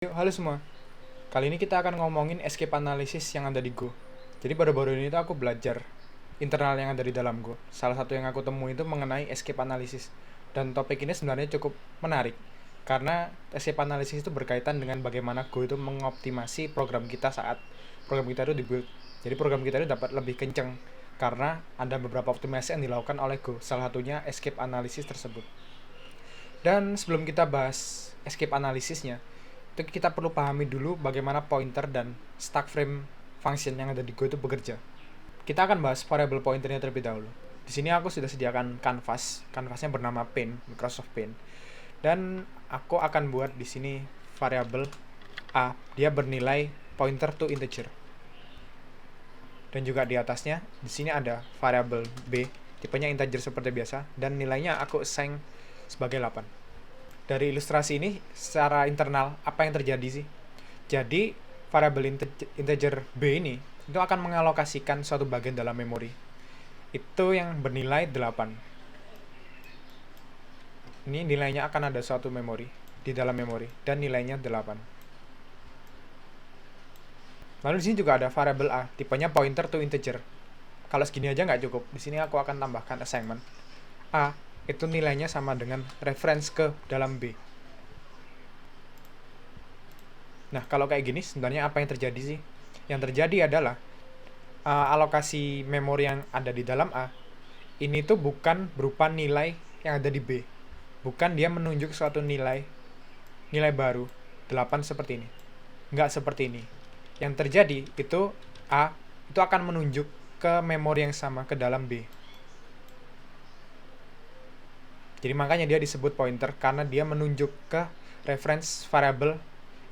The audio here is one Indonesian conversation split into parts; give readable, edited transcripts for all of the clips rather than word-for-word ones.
Yuk, halo semua. Kali ini kita akan ngomongin escape analysis yang ada di Go. Jadi baru-baru ini tuh aku belajar internal yang ada di dalam Go. Salah satu yang aku temui itu mengenai escape analysis. Dan topik ini sebenarnya cukup menarik karena escape analysis itu berkaitan dengan bagaimana Go itu mengoptimasi program kita saat program kita itu dibuild. Jadi program kita itu dapat lebih kenceng karena ada beberapa optimasi yang dilakukan oleh Go. Salah satunya escape analysis tersebut. Dan sebelum kita bahas escape analysisnya, itu kita perlu pahami dulu bagaimana pointer dan stack frame function yang ada di Go itu bekerja. Kita akan bahas variable pointernya terlebih dahulu. Di sini aku sudah sediakan canvas. Canvasnya bernama Paint, Microsoft Paint. Dan aku akan buat di sini variable A. Dia bernilai pointer to integer. Dan juga di atasnya, di sini ada variable B, tipenya integer seperti biasa, dan nilainya aku assign sebagai 8. Dari ilustrasi ini, secara internal, apa yang terjadi sih? Jadi, variable integer B ini itu akan mengalokasikan suatu bagian dalam memori. Itu yang bernilai 8. Ini nilainya akan ada suatu memori, di dalam memori, dan nilainya 8. Lalu di sini juga ada variable A, tipenya pointer to integer. Kalau segini aja nggak cukup, di sini aku akan tambahkan assignment. A itu nilainya sama dengan reference ke dalam B. Nah, kalau kayak gini sebenarnya apa yang terjadi sih? Yang terjadi adalah alokasi memori yang ada di dalam A ini tuh bukan berupa nilai yang ada di B. Bukan dia menunjuk suatu nilai baru 8 seperti ini. Nggak seperti ini. Yang terjadi itu A itu akan menunjuk ke memori yang sama ke dalam B. Jadi makanya dia disebut pointer karena dia menunjuk ke reference variable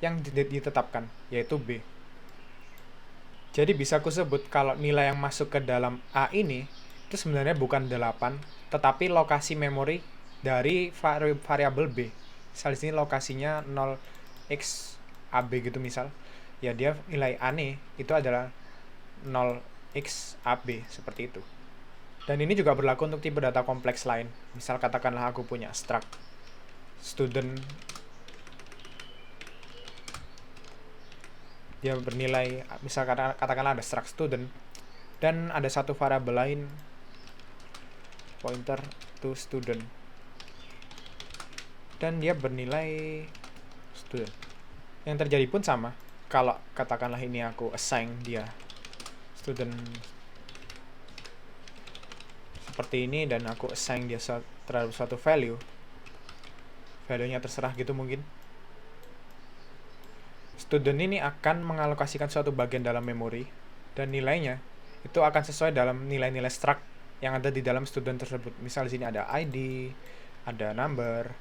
yang ditetapkan, yaitu B. Jadi bisa aku sebut kalau nilai yang masuk ke dalam A ini itu sebenarnya bukan 8, tetapi lokasi memori dari variabel B. Misal di sini lokasinya 0xAB gitu misal. Ya dia nilai A nih itu adalah 0xAB seperti itu. Dan ini juga berlaku untuk tipe data kompleks lain. Misal katakanlah aku punya struct student, dia bernilai, misal katakanlah ada struct student dan ada satu variabel lain pointer to student dan dia bernilai student. Yang terjadi pun sama. Kalau katakanlah ini aku assign dia student seperti ini dan aku assign dia terhadap suatu value-nya terserah gitu mungkin. Student ini akan mengalokasikan suatu bagian dalam memori dan nilainya itu akan sesuai dalam nilai-nilai struct yang ada di dalam student tersebut. Misal di sini ada ID, ada number.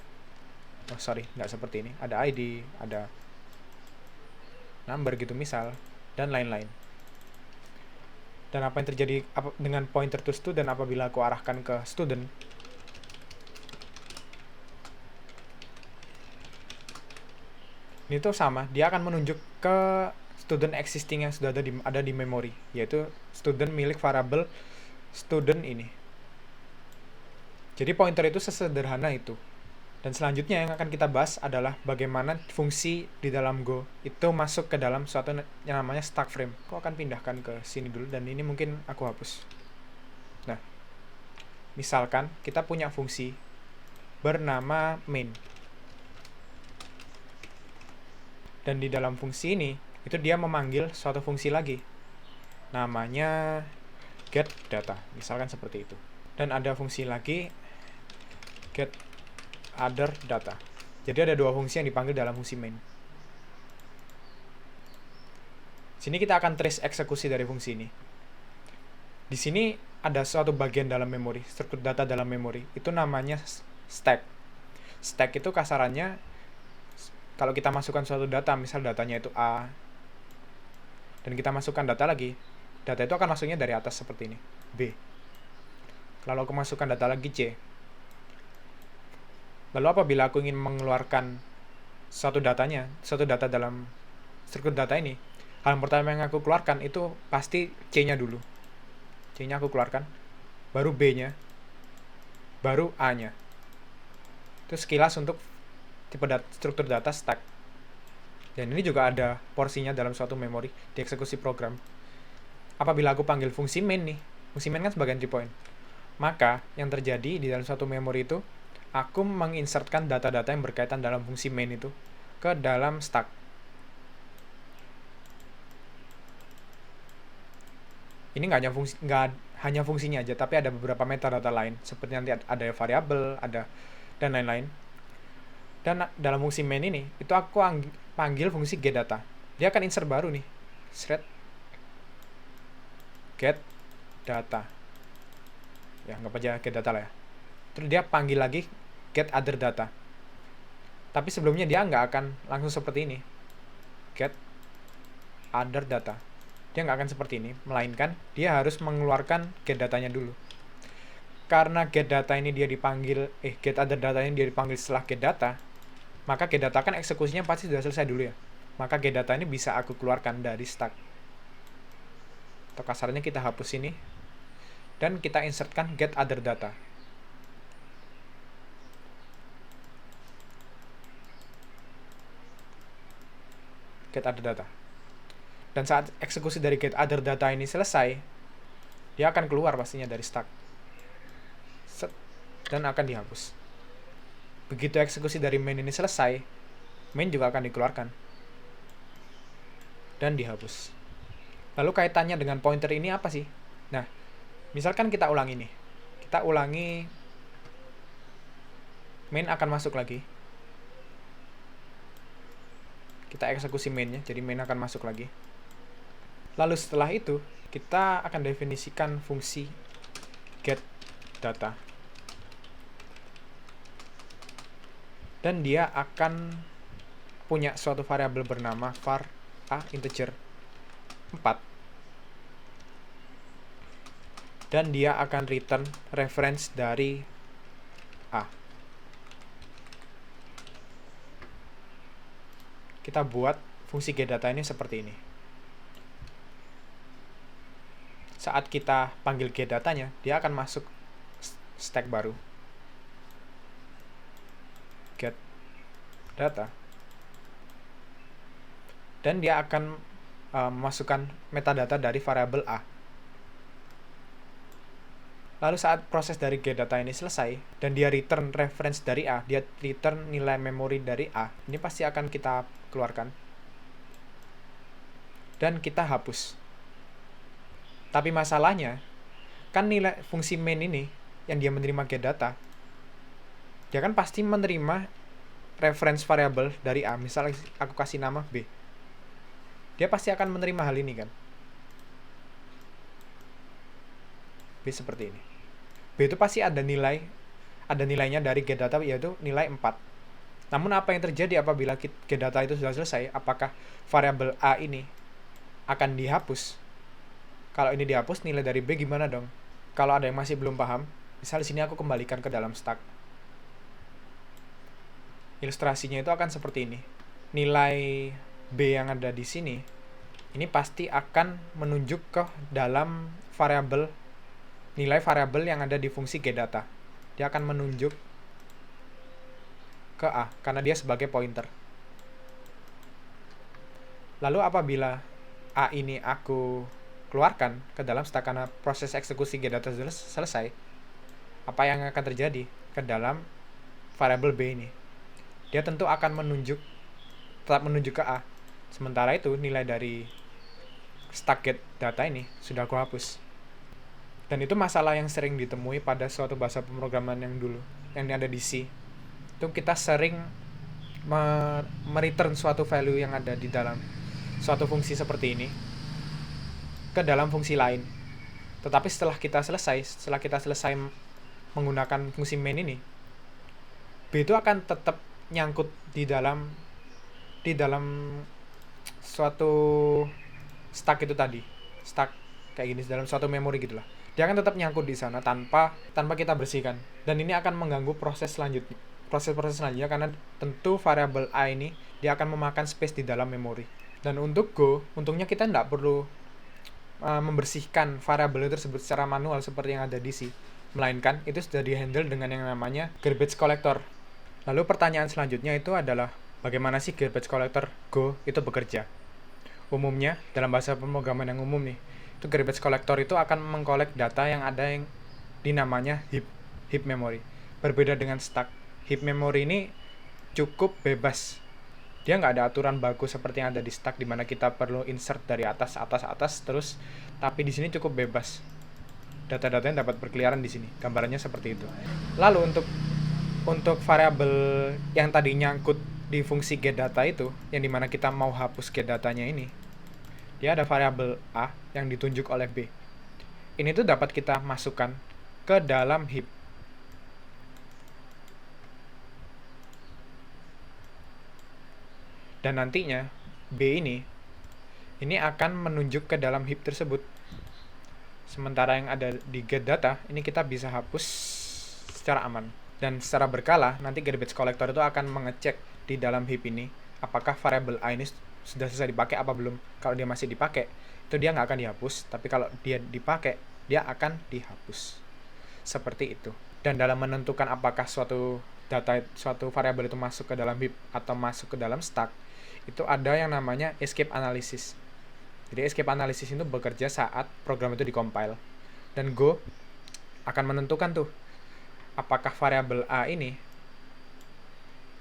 Oh sorry, nggak seperti ini. Ada ID, ada number gitu misal, dan lain-lain. Dan apa yang terjadi dengan pointer to student apabila aku arahkan ke student? Ini tuh sama, dia akan menunjuk ke student existing yang sudah ada di memori, yaitu student milik variable student ini. Jadi pointer itu sesederhana itu. Dan selanjutnya yang akan kita bahas adalah bagaimana fungsi di dalam Go itu masuk ke dalam suatu yang namanya stack frame. Aku akan pindahkan ke sini dulu dan ini mungkin aku hapus. Nah, misalkan kita punya fungsi bernama main. Dan di dalam fungsi ini, itu dia memanggil suatu fungsi lagi. Namanya get data, misalkan seperti itu. Dan ada fungsi lagi get other data. Jadi ada dua fungsi yang dipanggil dalam fungsi main. Sini kita akan trace eksekusi dari fungsi ini. Di sini ada suatu bagian dalam memori, struktur data dalam memori. Itu namanya stack. Stack itu kasarannya kalau kita masukkan suatu data, misal datanya itu A, dan kita masukkan data lagi, data itu akan masuknya dari atas seperti ini, B. Lalu aku masukkan data lagi C. Lalu apabila aku ingin mengeluarkan suatu data dalam struktur data ini, hal yang pertama yang aku keluarkan itu pasti C-nya dulu. C-nya aku keluarkan, baru B-nya, baru A-nya. Itu sekilas untuk tipe struktur data stack. Dan ini juga ada porsinya dalam suatu memori di eksekusi program. Apabila aku panggil fungsi main nih, fungsi main kan sebagai entry point, maka yang terjadi di dalam suatu memori itu, aku menginsertkan data-data yang berkaitan dalam fungsi main itu ke dalam stack. Ini nggak hanya fungsinya aja, tapi ada beberapa metadata lain, seperti nanti ada variabel, ada dan lain-lain. Dan dalam fungsi main ini, itu aku panggil fungsi getData. Dia akan insert baru nih, thread getData. Ya, nggak aja getData lah ya. Terus dia panggil lagi getOtherData. Tapi sebelumnya dia nggak akan langsung seperti ini, getOtherData. Dia nggak akan seperti ini, melainkan dia harus mengeluarkan getDatanya dulu. Karena getData ini dia dipanggil, getOtherData ini dia dipanggil setelah getData, maka getData kan eksekusinya pasti sudah selesai dulu ya. Maka getData ini bisa aku keluarkan dari stack. Atau kasarnya kita hapus ini, dan kita insertkan getOtherData. getOtherData. Dan saat eksekusi dari getOtherData ini selesai, dia akan keluar pastinya dari stack. Dan akan dihapus. Begitu eksekusi dari main ini selesai, main juga akan dikeluarkan. Dan dihapus. Lalu kaitannya dengan pointer ini apa sih? Nah, misalkan kita ulangi nih. Kita ulangi, main akan masuk lagi. Kita eksekusi mainnya, jadi main akan masuk lagi. Lalu setelah itu, kita akan definisikan fungsi getData. Dan dia akan punya suatu variabel bernama var a integer 4. Dan dia akan return reference dari a. Kita buat fungsi getData ini seperti ini. Saat kita panggil getDatanya, dia akan masuk stack baru. getData. Dan dia akan memasukkan metadata dari variabel a. Lalu saat proses dari getData ini selesai, dan dia return reference dari a, dia return nilai memori dari a, ini pasti akan kita keluarkan. Dan kita hapus. Tapi masalahnya, kan nilai fungsi main ini, yang dia menerima getData, dia kan pasti menerima reference variable dari a. Misal aku kasih nama b. Dia pasti akan menerima hal ini kan. B seperti ini. B itu pasti ada nilainya dari getData, yaitu nilai 4. Namun apa yang terjadi apabila getData itu sudah selesai? Apakah variabel a ini akan dihapus? Kalau ini dihapus, nilai dari B gimana dong? Kalau ada yang masih belum paham, misal di sini aku kembalikan ke dalam stack. Ilustrasinya itu akan seperti ini. Nilai B yang ada di sini, ini pasti akan menunjuk ke dalam nilai variabel yang ada di fungsi getData. Dia akan menunjuk ke A, karena dia sebagai pointer. Lalu apabila A ini aku keluarkan ke dalam stack karena proses eksekusi getData selesai, apa yang akan terjadi ke dalam variabel B ini? Dia tentu akan tetap menunjuk ke A. Sementara itu nilai dari stack getData ini sudah aku hapus. Dan itu masalah yang sering ditemui pada suatu bahasa pemrograman yang dulu, yang ada di C. Itu kita sering mereturn suatu value yang ada di dalam suatu fungsi seperti ini ke dalam fungsi lain. Tetapi setelah kita selesai menggunakan fungsi main ini, B itu akan tetap nyangkut di dalam suatu stack itu tadi. Stack kayak gini dalam suatu memori gitulah. Dia akan tetap nyangkut di sana tanpa kita bersihkan. Dan ini akan mengganggu proses selanjutnya karena tentu variabel a ini dia akan memakan space di dalam memori. Dan untuk Go, untungnya kita tidak perlu membersihkan variabel tersebut secara manual seperti yang ada di C, melainkan itu sudah dihandle dengan yang namanya garbage collector. Lalu pertanyaan selanjutnya itu adalah bagaimana sih garbage collector Go itu bekerja. Umumnya, dalam bahasa pemrograman yang umum nih, itu garbage collector itu akan mengkolek data yang ada yang dinamanya heap memory. Berbeda dengan stack, heap memory ini cukup bebas. Dia nggak ada aturan baku seperti yang ada di stack, dimana kita perlu insert dari atas terus, tapi di sini cukup bebas. Data-datanya dapat berkeliaran di sini. Gambarannya seperti itu. Lalu untuk variabel yang tadi nyangkut di fungsi getData itu, yang dimana kita mau hapus getDatanya ini, dia ada variabel A yang ditunjuk oleh B. Ini tuh dapat kita masukkan ke dalam heap. Dan nantinya B ini akan menunjuk ke dalam heap tersebut. Sementara yang ada di getData, ini kita bisa hapus secara aman. Dan secara berkala, nanti garbage collector itu akan mengecek di dalam heap ini, apakah variabel A ini sudah selesai dipakai apa belum. Kalau dia masih dipakai, itu dia nggak akan dihapus. Tapi kalau dia dipakai, dia akan dihapus. Seperti itu. Dan dalam menentukan apakah suatu variabel itu masuk ke dalam heap atau masuk ke dalam stack, itu ada yang namanya escape analysis. Jadi escape analysis itu bekerja saat program itu dikompil. Dan Go akan menentukan tuh apakah variabel A ini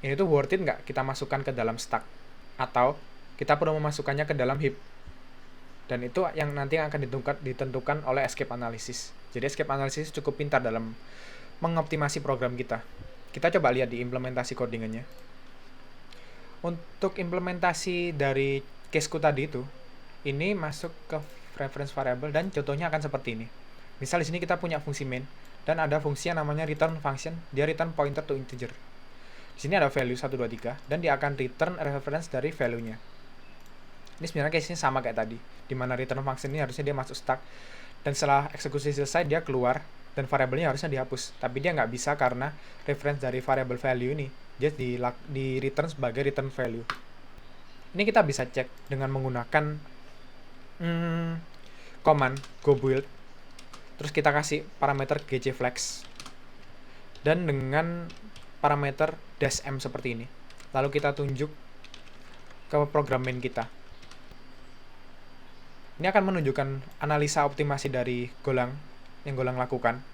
tuh worth it nggak kita masukkan ke dalam stack, atau kita perlu memasukkannya ke dalam heap. Dan itu yang nanti akan ditentukan oleh escape analysis. Jadi escape analysis cukup pintar dalam mengoptimasi program kita. Kita coba lihat di implementasi codingannya. Untuk implementasi dari caseku tadi itu, ini masuk ke reference variable dan contohnya akan seperti ini. Misal di sini kita punya fungsi main dan ada fungsi yang namanya return function, dia return pointer to integer. Di sini ada value 1 2 3 dan dia akan return reference dari value-nya. Ini sebenarnya case-nya sama kayak tadi, di mana return function ini harusnya dia masuk stack dan setelah eksekusi selesai dia keluar dan variabelnya harusnya dihapus. Tapi dia nggak bisa karena reference dari variable value ini dia di return sebagai return value. Ini kita bisa cek dengan menggunakan command go build, terus kita kasih parameter gcflex dan dengan parameter -m seperti ini, lalu kita tunjuk ke program main kita. Ini akan menunjukkan analisa optimasi dari Golang yang Golang lakukan.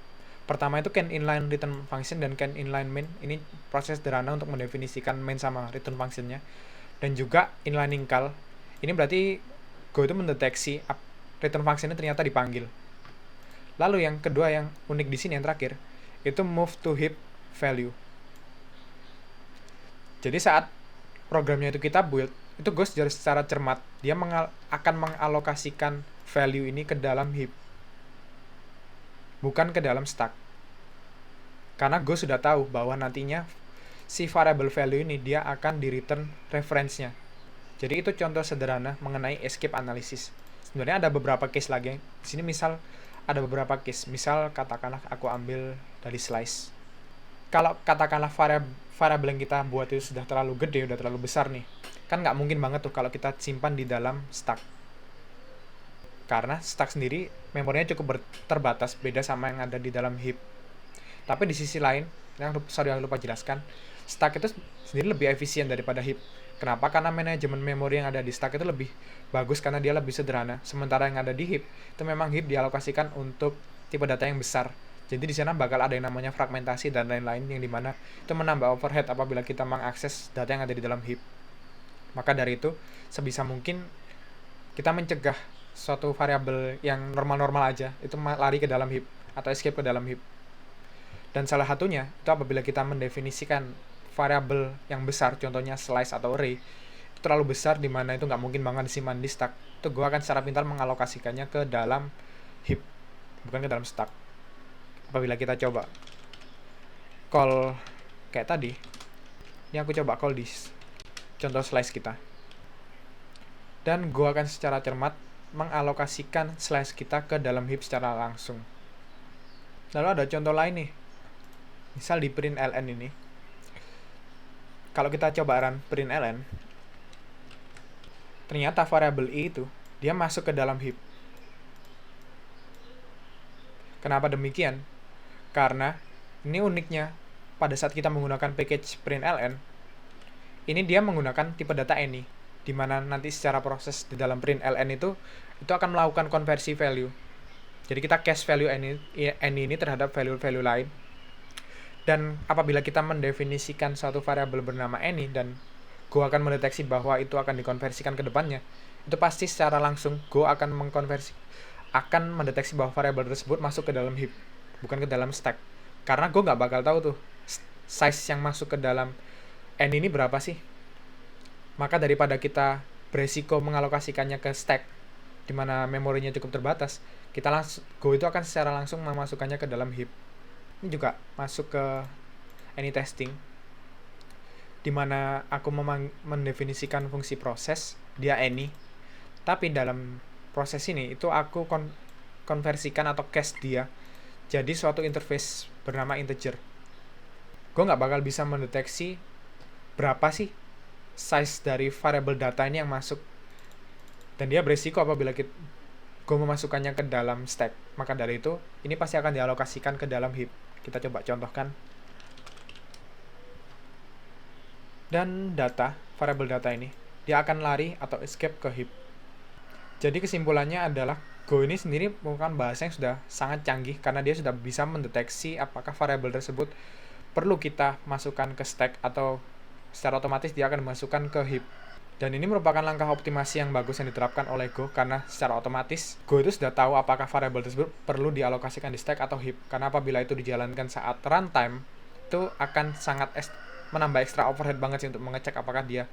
Pertama itu can inline return function dan can inline main. Ini proses sederhana untuk mendefinisikan main sama return functionnya. Dan juga inlining call. Ini berarti Go itu mendeteksi return function ini ternyata dipanggil. Lalu yang kedua yang unik di sini yang terakhir, itu move to heap value. Jadi saat programnya itu kita build, itu Go secara cermat, dia akan mengalokasikan value ini ke dalam heap, bukan ke dalam stack. Karena Go sudah tahu bahwa nantinya si variable value ini dia akan di return reference-nya. Jadi itu contoh sederhana mengenai escape analysis. Sebenarnya ada beberapa case lagi. Di sini misal ada beberapa case. Misal katakanlah aku ambil dari slice. Kalau katakanlah variabel yang kita buat itu sudah terlalu gede, sudah terlalu besar nih. Kan nggak mungkin banget tuh kalau kita simpan di dalam stack. Karena stack sendiri memorinya cukup terbatas, beda sama yang ada di dalam heap. Tapi di sisi lain, yang lupa jelaskan, stack itu sendiri lebih efisien daripada heap. Kenapa? Karena manajemen memori yang ada di stack itu lebih bagus karena dia lebih sederhana. Sementara yang ada di heap, itu memang heap dialokasikan untuk tipe data yang besar. Jadi di sana bakal ada yang namanya fragmentasi dan lain-lain yang dimana itu menambah overhead apabila kita mengakses data yang ada di dalam heap. Maka dari itu, sebisa mungkin kita mencegah suatu variabel yang normal-normal aja itu lari ke dalam heap atau escape ke dalam heap. Dan salah satunya itu apabila kita mendefinisikan variabel yang besar, contohnya slice atau array, itu terlalu besar di mana itu nggak mungkin banget disimpan di stack. Itu gue akan secara pintar mengalokasikannya ke dalam heap, bukan ke dalam stack. Apabila kita coba call kayak tadi, ini aku coba call di contoh slice kita. Dan gue akan secara cermat mengalokasikan slice kita ke dalam heap secara langsung. Lalu ada contoh lain nih. Misal di println ini. Kalau kita coba run println, ternyata variabel i itu dia masuk ke dalam heap. Kenapa demikian? Karena ini uniknya pada saat kita menggunakan package println, Ini dia menggunakan tipe data any, di mana nanti secara proses di dalam println itu akan melakukan konversi value. Jadi kita cache value any ini terhadap value-value lain. Dan apabila kita mendefinisikan suatu variabel bernama any dan Go akan mendeteksi bahwa itu akan dikonversikan ke depannya, itu pasti secara langsung Go akan mendeteksi bahwa variabel tersebut masuk ke dalam heap, bukan ke dalam stack. Karena Go nggak bakal tahu tuh size yang masuk ke dalam n ini berapa sih. Maka daripada kita beresiko mengalokasikannya ke stack di mana memorinya cukup terbatas, Go itu akan secara langsung memasukkannya ke dalam heap. Ini juga masuk ke any testing, di mana aku mendefinisikan fungsi proses dia any, tapi dalam proses ini itu aku konversikan atau cache dia jadi suatu interface bernama integer. Gue nggak bakal bisa mendeteksi berapa sih size dari variable data ini yang masuk, dan dia beresiko apabila gue memasukkannya ke dalam stack. Maka dari itu ini pasti akan dialokasikan ke dalam heap. Kita coba contohkan. Dan variable data ini dia akan lari atau escape ke heap. Jadi kesimpulannya adalah Go ini sendiri merupakan bahasa yang sudah sangat canggih karena dia sudah bisa mendeteksi apakah variabel tersebut perlu kita masukkan ke stack atau secara otomatis dia akan dimasukkan ke heap. Dan ini merupakan langkah optimasi yang bagus yang diterapkan oleh Go karena secara otomatis Go itu sudah tahu apakah variabel tersebut perlu dialokasikan di stack atau heap. Karena apabila itu dijalankan saat runtime, itu akan sangat menambah extra overhead banget sih untuk mengecek apakah dia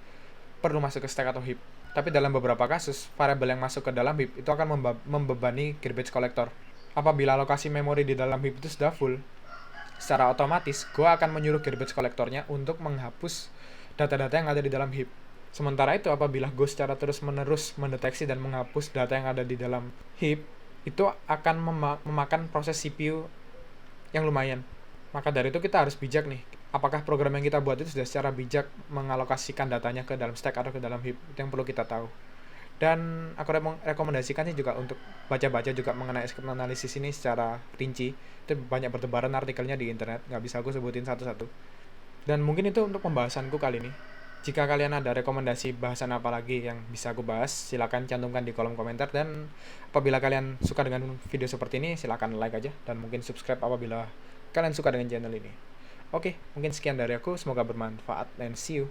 perlu masuk ke stack atau heap. Tapi dalam beberapa kasus, variabel yang masuk ke dalam heap itu akan membebani garbage collector. Apabila alokasi memori di dalam heap itu sudah full, secara otomatis Go akan menyuruh garbage collectornya untuk menghapus data-data yang ada di dalam heap. Sementara itu, apabila Go secara terus-menerus mendeteksi dan menghapus data yang ada di dalam heap, itu akan memakan proses CPU yang lumayan. Maka dari itu kita harus bijak nih. Apakah program yang kita buat itu sudah secara bijak mengalokasikan datanya ke dalam stack atau ke dalam heap? Itu yang perlu kita tahu. Dan aku rekomendasikan sih juga untuk baca-baca juga mengenai escape analysis ini secara rinci. Itu banyak bertebaran artikelnya di internet, nggak bisa aku sebutin satu-satu. Dan mungkin itu untuk pembahasanku kali ini. Jika kalian ada rekomendasi bahasan apa lagi yang bisa aku bahas, silakan cantumkan di kolom komentar. Dan apabila kalian suka dengan video seperti ini, silakan like aja dan mungkin subscribe apabila kalian suka dengan channel ini. Oke, mungkin sekian dari aku. Semoga bermanfaat and see you.